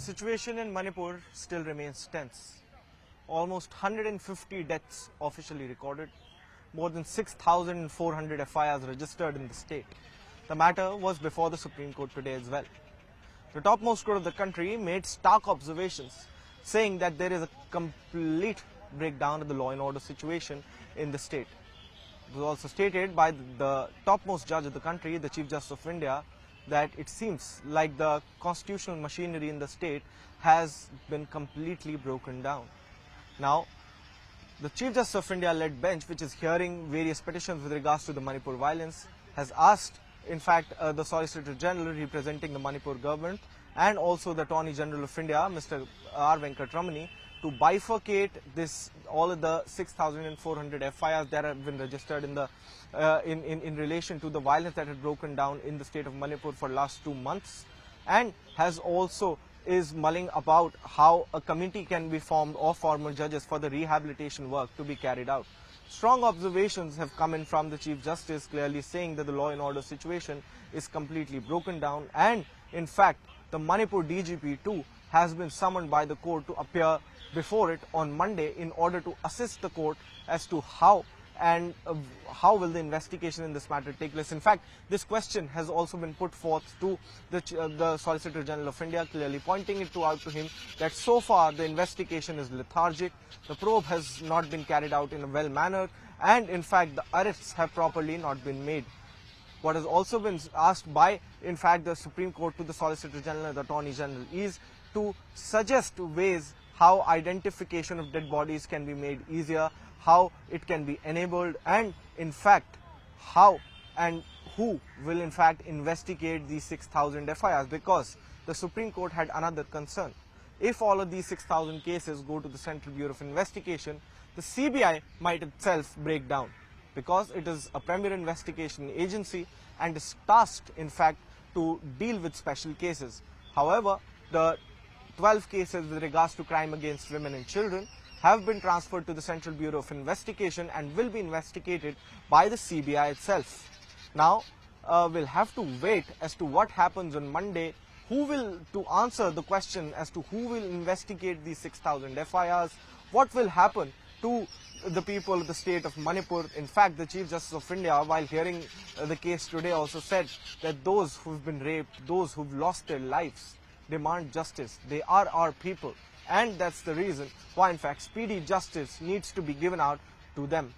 situation in Manipur still remains tense. Almost 150 deaths officially recorded, more than 6,400 FIRs registered in the state. The matter was before the Supreme Court today as well. The topmost court of the country made stark observations, saying that there is a complete breakdown of the law and order situation in the state. It was also stated by the topmost judge of the country, the Chief Justice of India, that it seems like the constitutional machinery in the state has been completely broken down. Now, the Chief Justice of India led bench, which is hearing various petitions with regards to the Manipur violence, has asked, in fact, the Solicitor General representing the Manipur government and also the Attorney General of India, Mr. R. Venkatramani, to bifurcate all of the 6,400 FIRs that have been registered in relation to the violence that had broken down in the state of Manipur for last 2 months, and is mulling about how a committee can be formed of former judges for the rehabilitation work to be carried out. Strong observations have come in from the Chief Justice, clearly saying that the law and order situation is completely broken down, and in fact the Manipur DGP too has been summoned by the court to appear before it on Monday in order to assist the court as to how will the investigation in this matter take place. In fact, this question has also been put forth to the Solicitor General of India, clearly pointing it out to him that so far the investigation is lethargic, the probe has not been carried out in a well manner, and in fact the arrests have properly not been made. What has also been asked by, in fact, the Supreme Court to the Solicitor General and the Attorney General is to suggest ways how identification of dead bodies can be made easier, how it can be enabled, and in fact how and who will in fact investigate these 6,000 FIRs, because the Supreme Court had another concern. If all of these 6,000 cases go to the Central Bureau of Investigation, the CBI might itself break down, because it is a premier investigation agency and is tasked in fact to deal with special cases. However, the 12 cases with regards to crime against women and children have been transferred to the Central Bureau of Investigation and will be investigated by the CBI itself. Now, we'll have to wait as to what happens on Monday, to answer the question as to who will investigate these 6,000 FIRs, what will happen to the people of the state of Manipur. In fact, the Chief Justice of India, while hearing the case today, also said that those who've been raped, those who've lost their lives, demand justice. They are our people, and that's the reason why in fact speedy justice needs to be given out to them.